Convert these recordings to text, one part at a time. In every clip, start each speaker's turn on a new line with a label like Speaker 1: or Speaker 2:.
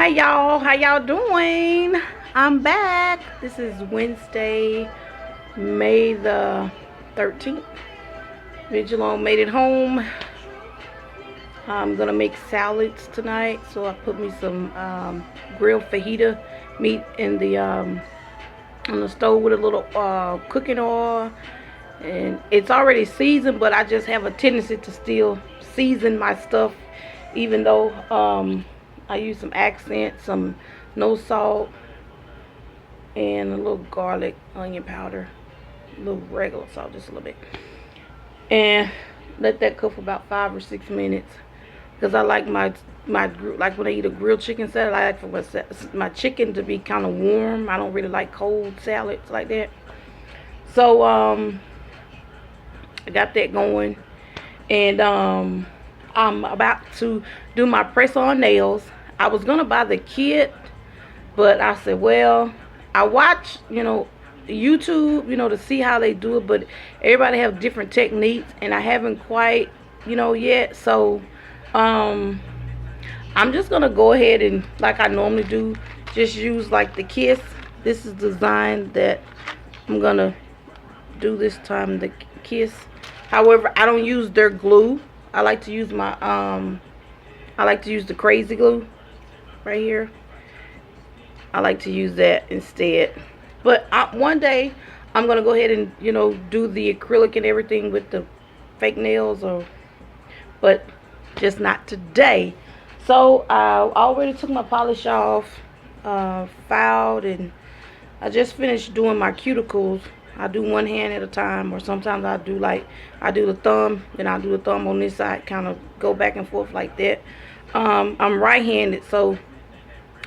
Speaker 1: Hi y'all, how y'all doing? I'm back. This is Wednesday, May the 13th. Vigilon made it home. I'm gonna make salads tonight, so I put me some grilled fajita meat in the on the stove with a little cooking oil, and it's already seasoned, but I just have a tendency to still season my stuff, even though I use some accent, some no salt, and a little garlic, onion powder, a little regular salt, just a little bit, and let that cook for about 5 or 6 minutes. Because I like my like when I eat a grilled chicken salad, I like for my chicken to be kind of warm. I don't really like cold salads like that. So I got that going, and I'm about to do my press on nails. I was gonna buy the kit, but I said, well, I watch, YouTube, to see how they do it, but everybody have different techniques, and I haven't quite, yet. So, I'm just gonna go ahead and, like I normally do, just use like the Kiss. This is the design that I'm gonna do this time, the Kiss. However, I don't use their glue. I like to use the Crazy Glue right here. I like to use that instead. But one day I'm gonna go ahead and do the acrylic and everything with the fake nails, but just not today. So I already took my polish off, filed, and I just finished doing my cuticles. I do one hand at a time, or sometimes I do the thumb, and I'll do the thumb on this side, kind of go back and forth like that. I'm right-handed, so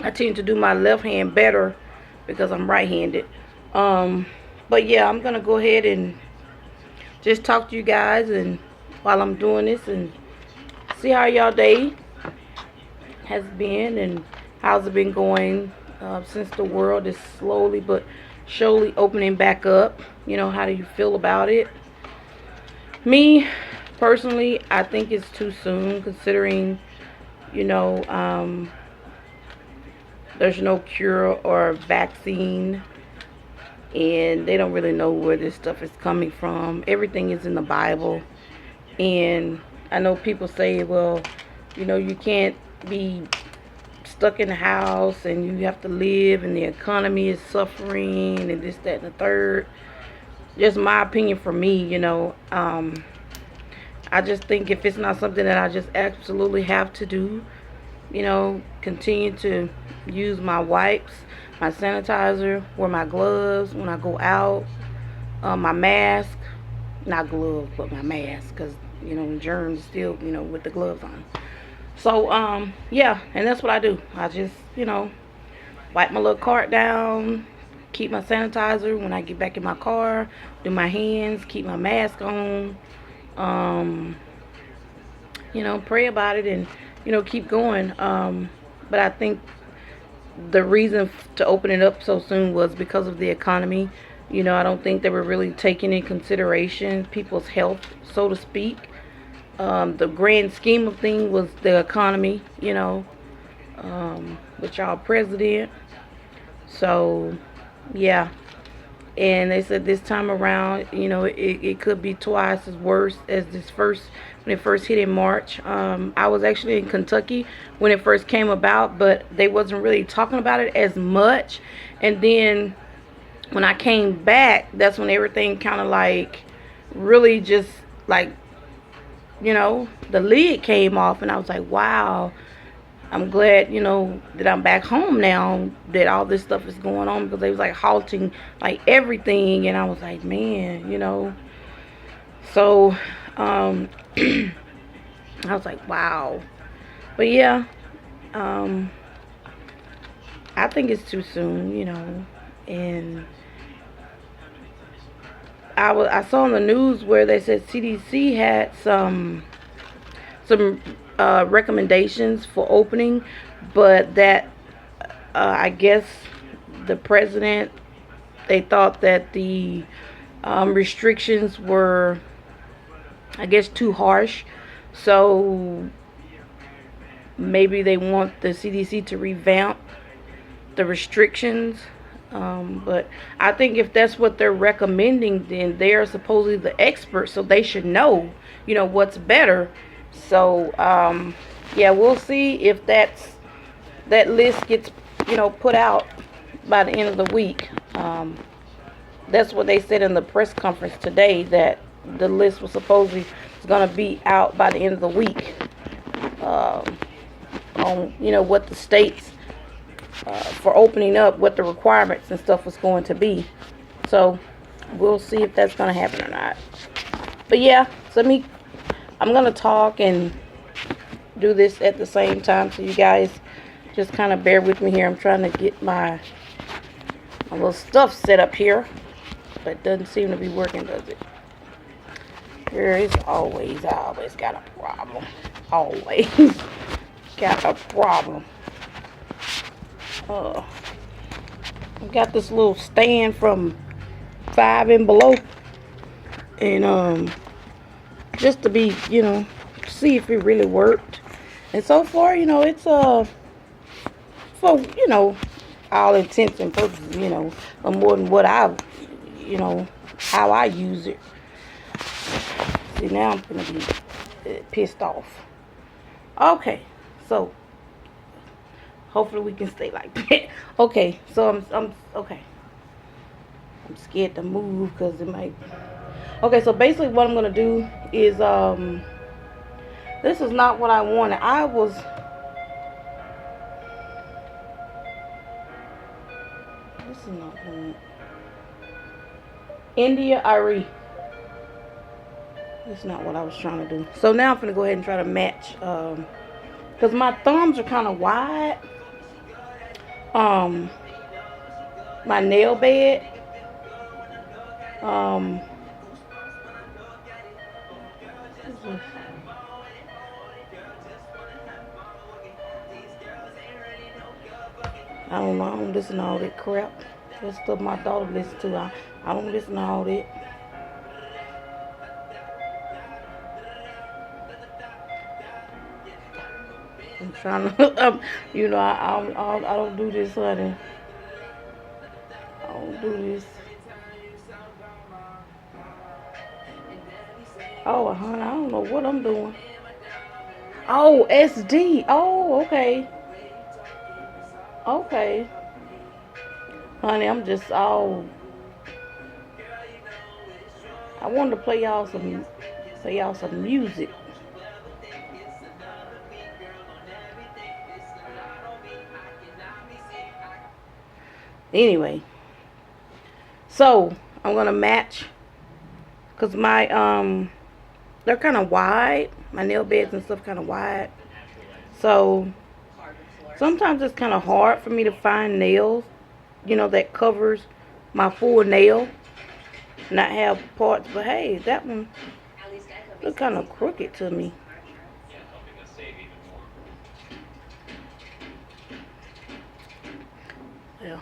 Speaker 1: I tend to do my left hand better because I'm right-handed. But yeah, I'm gonna go ahead and just talk to you guys, and while I'm doing this, and see how y'all day has been, and how's it been going since the world is slowly but surely opening back up. How do you feel about it? Me personally, I think it's too soon, considering there's no cure or vaccine, and they don't really know where this stuff is coming from. Everything is in the Bible, and I know people say, well, you can't be stuck in the house, and you have to live, and the economy is suffering, and this, that, and the third. Just my opinion. For me, I just think if it's not something that I just absolutely have to do, continue to use my wipes, my sanitizer, wear my gloves when I go out, my mask, not gloves, but my mask, because germs still, with the gloves on. So yeah, and that's what I do. I just wipe my little cart down, keep my sanitizer when I get back in my car, do my hands, keep my mask on, pray about it, and keep going. But I think the reason to open it up so soon was because of the economy. I don't think they were really taking in consideration people's health, so to speak. The grand scheme of things was the economy, with y'all president. So, yeah. And they said this time around, it could be twice as worse as when it first hit in March. I was actually in Kentucky when it first came about, but they wasn't really talking about it as much. And then when I came back, that's when everything kind of like really just like, the lid came off, and I was like, wow, I'm glad, that I'm back home now, that all this stuff is going on, because they was like halting like everything, and I was like, man, so I was like, wow. But yeah, I think it's too soon, and I saw on the news where they said CDC had some recommendations for opening, but that I guess the president, they thought that the restrictions were, I guess, too harsh. So maybe they want the CDC to revamp the restrictions. But I think if that's what they're recommending, then they're supposedly the experts, so they should know, what's better. So, yeah, we'll see if that list gets, put out by the end of the week. That's what they said in the press conference today, that the list was supposedly going to be out by the end of the week, on, what the states, for opening up, what the requirements and stuff was going to be. So we'll see if that's going to happen or not. But yeah, so I'm going to talk and do this at the same time, so you guys just kind of bear with me here. I'm trying to get my little stuff set up here, but it doesn't seem to be working, does it? There is always, I always got a problem. Always got a problem. I've got this little stand from Five and Below, and just to be, see if it really worked. And so far, it's for, all intents and purposes, more than what I, how I use it. See, now I'm gonna be pissed off. Okay, so hopefully we can stay like that. Okay, so I'm okay. I'm scared to move because it might. Okay, so basically what I'm gonna do is this is not what I wanted. This is not one. India Arie. That's not what I was trying to do. So now I'm gonna go ahead and try to match, because my thumbs are kind of wide. My nail bed. I don't know. I don't listen to all that crap. That's stuff my daughter listens to. I don't listen to all that. I'm trying to, I don't do this, honey. I don't do this. Oh, honey, I don't know what I'm doing. Oh, SD. Oh, okay. Okay. Honey, I'm just all. I wanted to play y'all some music. Anyway, so I'm gonna match, cause my they're kind of wide. My nail beds and stuff kind of wide. So sometimes it's kind of hard for me to find nails, that covers my full nail, not have parts. But hey, that one look kind of crooked to me. Yeah,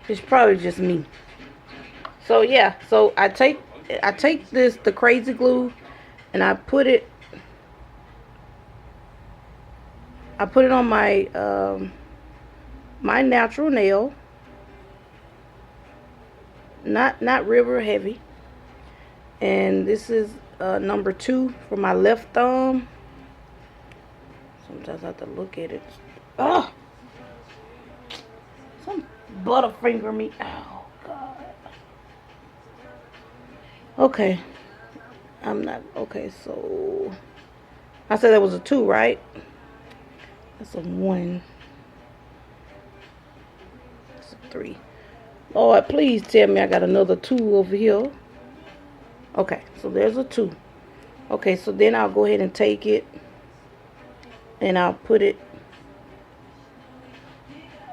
Speaker 1: it's probably just me. So yeah, so I take the crazy glue, and I put it on my my natural nail, not River Heavy, and this is number 2 for my left thumb. Sometimes I have to look at it. Oh, some butterfinger me. Oh God. Okay, I'm not okay. So I said that was a 2, right? That's a 1. That's a 3. Lord, please tell me I got another 2 over here. Okay, so there's a 2. Okay, so then I'll go ahead and take it, and I'll put it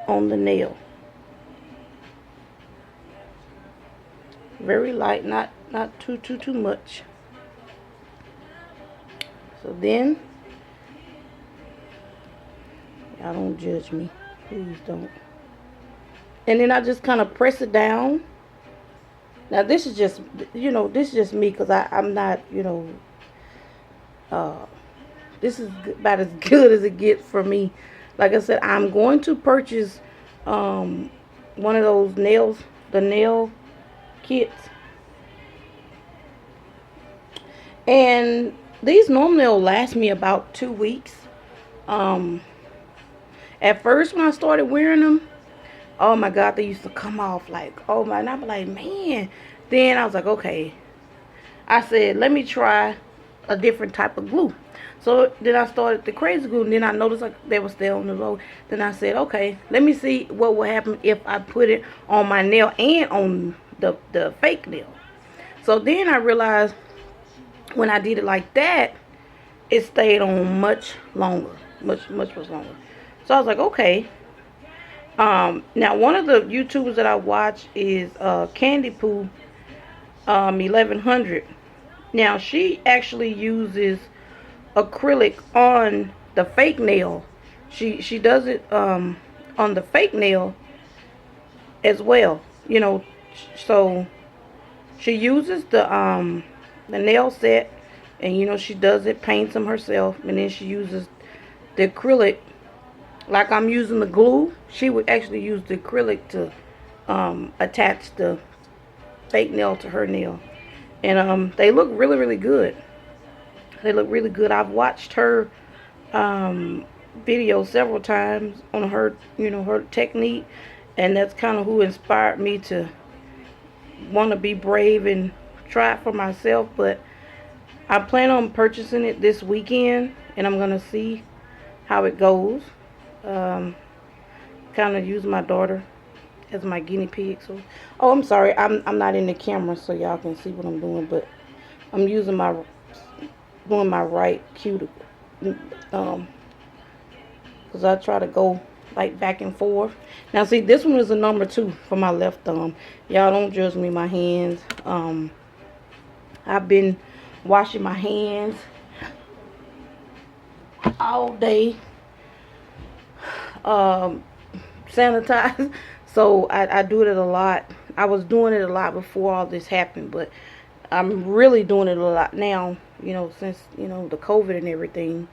Speaker 1: on the nail. Very light, not too much. So then, y'all don't judge me, please don't. And then I just kind of press it down. Now this is just, this is just me, because I'm not, This is about as good as it gets for me. Like I said, I'm going to purchase one of those nails, the nail kits. And these normally will last me about 2 weeks. At first when I started wearing them, oh my God, they used to come off like, oh my, and I'd be like, man. Then I was like, okay. I said, let me try a different type of glue. So then I started the crazy glue, and then I noticed like they were still on the road. Then I said, okay, let me see what will happen if I put it on my nail and on the fake nail. So then I realized when I did it like that, it stayed on much longer, much longer. So I was like, okay. Now one of the YouTubers that I watch is Candy Poo 1100. Now she actually uses acrylic on the fake nail. She does it on the fake nail as well. You know, so she uses the nail set, and you know she does it, paints them herself, and then she uses the acrylic. Like I'm using the glue, she would actually use the acrylic to attach the fake nail to her nail. And they look really good. They look really good. I've watched her video several times on her, you know, her technique, and that's kind of who inspired me to want to be brave and try it for myself. But I plan on purchasing it this weekend, and I'm gonna see how it goes. Kind of use my daughter as my guinea pig. So, oh, I'm sorry, I'm not in the camera so y'all can see what I'm doing, but I'm using doing my right cuticle, because I try to go like back and forth. Now see, this one is a number 2 for my left thumb. Y'all don't judge me, my hands. I've been washing my hands all day, sanitize. So I do it a lot. I was doing it a lot before all this happened, but I'm really doing it a lot now, you know, since, you know, the COVID and everything.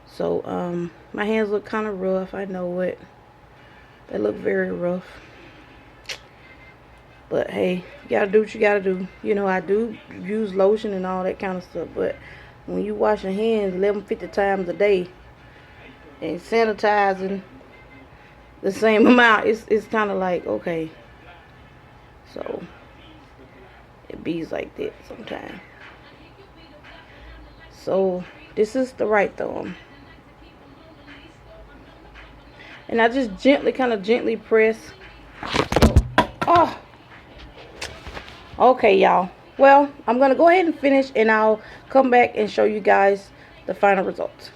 Speaker 1: So my hands look kind of rough, I know it. They look very rough. But hey, you gotta do what you gotta do. You know, I do use lotion and all that kind of stuff, but when you wash your hands 1150 times a day and sanitizing the same amount, it's kind of like, okay. So it bees like that sometimes. So this is the right thumb, and I just kind of gently press. So, oh, okay, y'all. Well, I'm gonna go ahead and finish, and I'll come back and show you guys the final results.